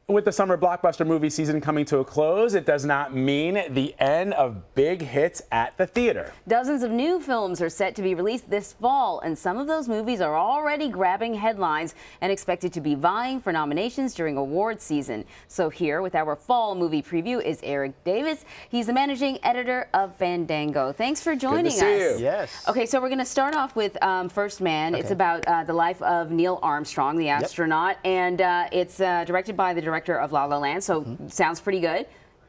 With the summer blockbuster movie season coming to a close, it does not mean the end of big hits at the theater. Dozens of new films are set to be released this fall, and some of those movies are already grabbing headlines and expected to be vying for nominations during awards season. So here with our fall movie preview is Erik Davis. He's the managing editor of Fandango. Thanks for joining us. Good to see you. Yes. Okay, so we're going to start off with First Man. Okay. It's about the life of Neil Armstrong, the astronaut, and it's directed by the director of La La Land, so sounds pretty good.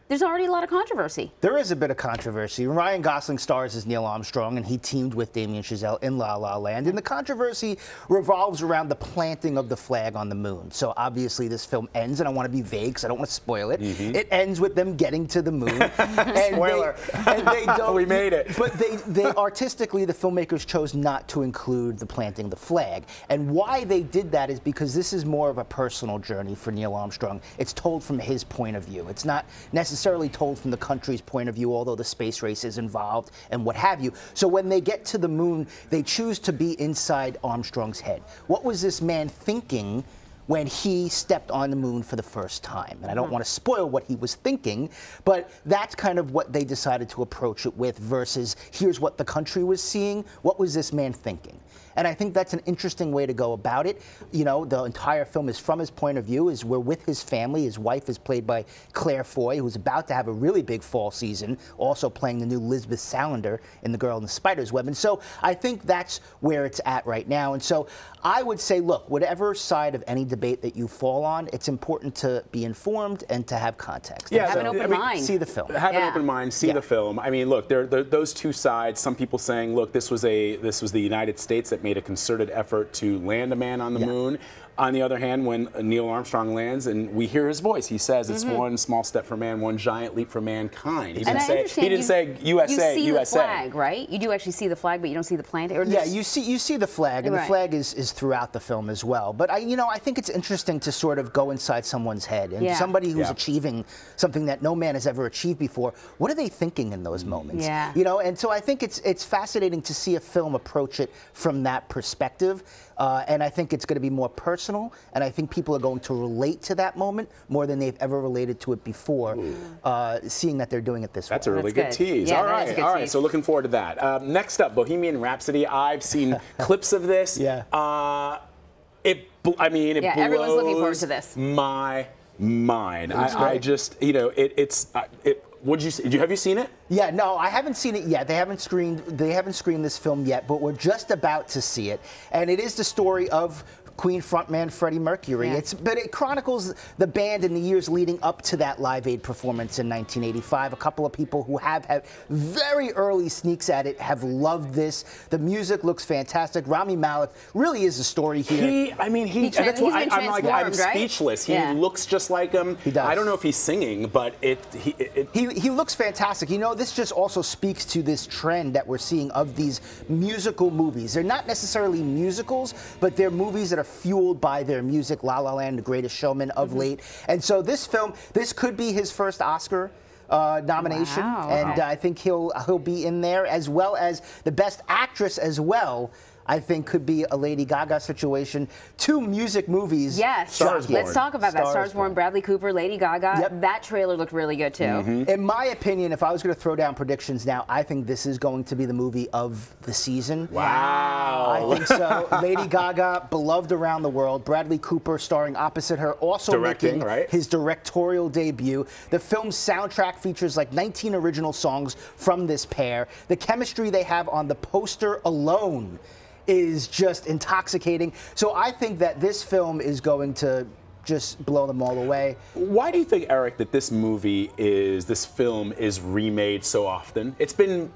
There's already a lot of controversy. There is a bit of controversy. Ryan Gosling stars as Neil Armstrong, and he teamed with Damien Chazelle in La La Land. And the controversy revolves around the planting of the flag on the moon. So obviously this film ends, and I want to be vague because I don't want to spoil it. It ends with them getting to the moon. And Spoiler. They don't. We made it. But they artistically, the filmmakers chose not to include the planting the flag. And why they did that is because this is more of a personal journey for Neil Armstrong. It's told from his point of view. It's not necessarily told from the country's point of view, although the space race is involved and what have you. So when they get to the moon, they choose to be inside Armstrong's head. What was this man thinking when he stepped on the moon for the first time? And I don't want to spoil what he was thinking, but that's kind of what they decided to approach it with versus here's what the country was seeing. What was this man thinking? And I think that's an interesting way to go about it. You know, the entire film is from his point of view, is we're with his family. His wife is played by Claire Foy, who's about to have a really big fall season, also playing the new Lisbeth Salander in The Girl in the Spider's Web. And so I think that's where it's at right now. And so I would say, look, whatever side of any debate that you fall on, it's important to be informed and to have context. Yeah, have an open mind. See the film. Have an open mind, see the film. I mean, look, those two sides. Some people saying, look, this was the United States that made a concerted effort to land a man on the moon. On the other hand, when Neil Armstrong lands and we hear his voice, he says it's one small step for man, one giant leap for mankind. He didn't say USA, you see USA. the flag, right? You do actually see the flag, but you don't see the plant. Or yeah, you see the flag, and the flag is throughout the film as well. But I think it's interesting to sort of go inside someone's head, and somebody who's achieving something that no man has ever achieved before. What are they thinking in those moments? Yeah. You know, and so I think it's fascinating to see a film approach it from that perspective. And I think it's going to be more personal, and I think people are going to relate to that moment more than they've ever related to it before, seeing that they're doing it this way. That's a really good tease. Yeah, all right. So looking forward to that. Next up, Bohemian Rhapsody. I've seen clips of this. Yeah. It everyone's looking forward to this. My mind. I just, you know, have you seen it? Yeah, no, I haven't seen it yet. They haven't screened this film yet, but we're just about to see it. And it is the story of Queen frontman Freddie Mercury. But it chronicles the band in the years leading up to that Live Aid performance in 1985. A couple of people who have had very early sneaks at it have loved this. The music looks fantastic. Rami Malek really is the story here. That's why I'm speechless. He looks just like him. He does. I don't know if he's singing, but he looks fantastic. You know, this just also speaks to this trend that we're seeing of these musical movies. They're not necessarily musicals, but they're movies that are fueled by their music. La La Land, The Greatest Showman of late. And so this film, this could be his first Oscar nomination. Wow. And I think he'll be in there, as well as the Best Actress as well. I think could be a Lady Gaga situation. 2 music movies. Yes, let's talk about that. Stars Born, Bradley Cooper, Lady Gaga. Yep. That trailer looked really good too. In my opinion, if I was going to throw down predictions now, I think this is going to be the movie of the season. Wow. I think so. Lady Gaga, beloved around the world. Bradley Cooper starring opposite her, also making his directorial debut. The film's soundtrack features like 19 original songs from this pair. The chemistry they have on the poster alone is just intoxicating. So I think that this film is going to just blow them all away. Why do you think, Erik, that this film is remade so often? It's been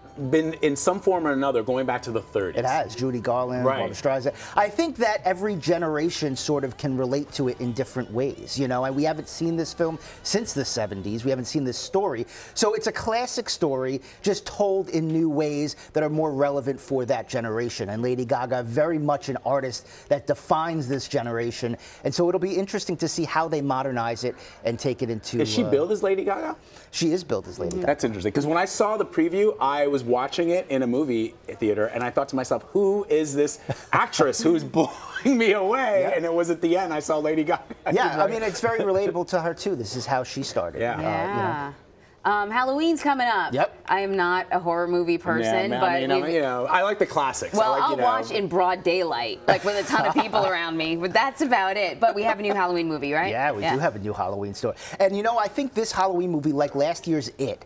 in some form or another going back to the 30s. It has. Judy Garland, Barbra Streisand. I think that every generation sort of can relate to it in different ways, you know, and we haven't seen this film since the 70s. We haven't seen this story. So it's a classic story, just told in new ways that are more relevant for that generation. And Lady Gaga, very much an artist that defines this generation. And so it'll be interesting to see how they modernize it and take it into... Is she billed as Lady Gaga? She is billed as Lady Gaga. That's interesting, because when I saw the preview, I was watching it in a movie theater, and I thought to myself, who is this actress who's blowing me away? Yeah. And it was at the end I saw Lady Gaga. Yeah, I mean, it's very relatable to her too. This is how she started. Yeah. You know. Halloween's coming up. Yep. I am not a horror movie person, but I mean, you know, I like the classics. well, I like, I'll watch in broad daylight, like with a ton of people around me, but that's about it. But we have a new Halloween movie, right? Yeah, we do have a new Halloween story. And you know, I think this Halloween movie, like last year's It,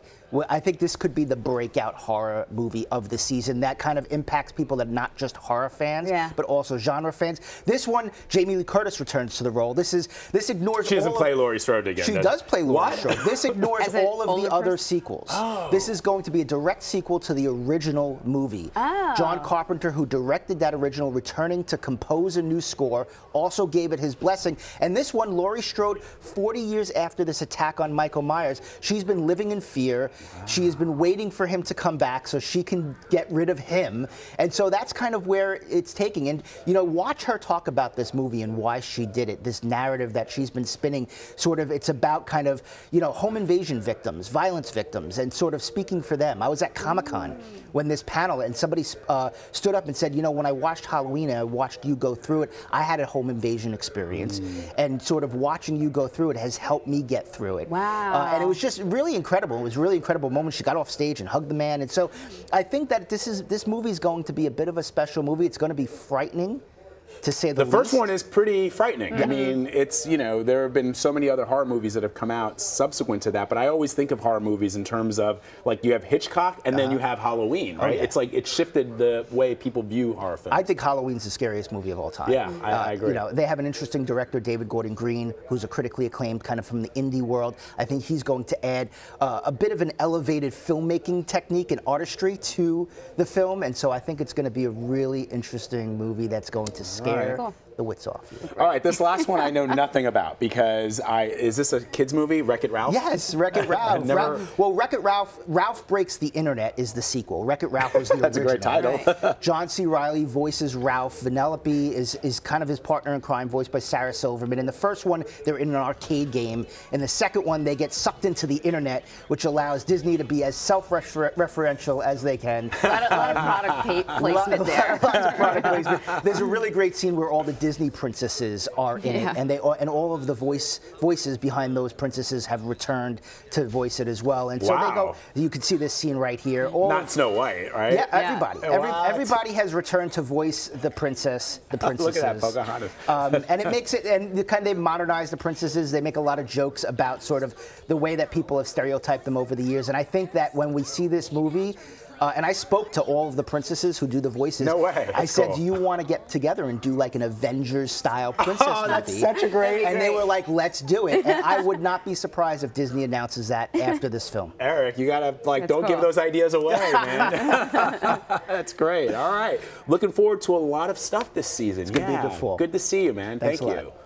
I think this could be the breakout horror movie of the season that kind of impacts people that are not just horror fans, but also genre fans. This one, Jamie Lee Curtis returns to the role. This ignores. She doesn't play Laurie Strode again. She does play Laurie Strode. This ignores all of the other sequels. Oh. This is going to be a direct sequel to the original movie. Oh. John Carpenter, who directed that original, returning to compose a new score, also gave it his blessing. And this one, Laurie Strode, 40 years after this attack on Michael Myers, she's been living in fear. She has been waiting for him to come back so she can get rid of him. And so that's kind of where it's taking. And, you know, watch her talk about this movie and why she did it, this narrative that she's been spinning. Sort of, it's about kind of, you know, home invasion victims, violence victims, and sort of speaking for them. I was at Comic-Con when this panel, and somebody stood up and said, you know, when I watched Halloween and I watched you go through it, I had a home invasion experience. And sort of watching you go through it has helped me get through it. Wow. And it was just really incredible. It was a really incredible moment. She got off stage and hugged the man. And so I think that this movie is going to be a bit of a special movie. It's going to be frightening, to say the least. The first one is pretty frightening. I mean, it's, you know, there have been so many other horror movies that have come out subsequent to that, but I always think of horror movies in terms of, like, you have Hitchcock and then you have Halloween, right? yeah. It's like it shifted the way people view horror films. I think Halloween's the scariest movie of all time. Yeah, I agree. You know, they have an interesting director, David Gordon Green, who's a critically acclaimed kind of from the indie world. I think he's going to add a bit of an elevated filmmaking technique and artistry to the film, and so I think it's going to be a really interesting movie that's going to scare the wits off you. All right, this last one I know nothing about because is this a kids movie, Wreck-It Ralph? Yes, Wreck-It Ralph. Well, Wreck-It Ralph, Ralph Breaks the Internet is the sequel. Wreck-It Ralph was the That's original. a great title. Right. John C. Reilly voices Ralph. Vanellope is kind of his partner in crime, voiced by Sarah Silverman. In the first one, they're in an arcade game. In the second one, they get sucked into the internet, which allows Disney to be as self-referential as they can. A lot of product placement there. Lots of product placement. There's a really great scene where all the Disney princesses are in it, and all of the voices behind those princesses have returned to voice it as well. And so they go. You can see this scene right here. Not Snow White, right? Yeah, everybody. Everybody has returned to voice the princesses. Look at that, Pocahontas. And it makes it, and they modernize the princesses. They make a lot of jokes about sort of the way that people have stereotyped them over the years. And I think that when we see this movie, and I spoke to all of the princesses who do the voices. No way. I said, do you want to get together and do like an Avengers-style princess movie? That's such a great. And they were like, let's do it. And I would not be surprised if Disney announces that after this film. Eric, you gotta don't give those ideas away, man. That's great. All right. Looking forward to a lot of stuff this season. It's gonna be a good fall. Good to see you, man. Thanks Thank a you. lot.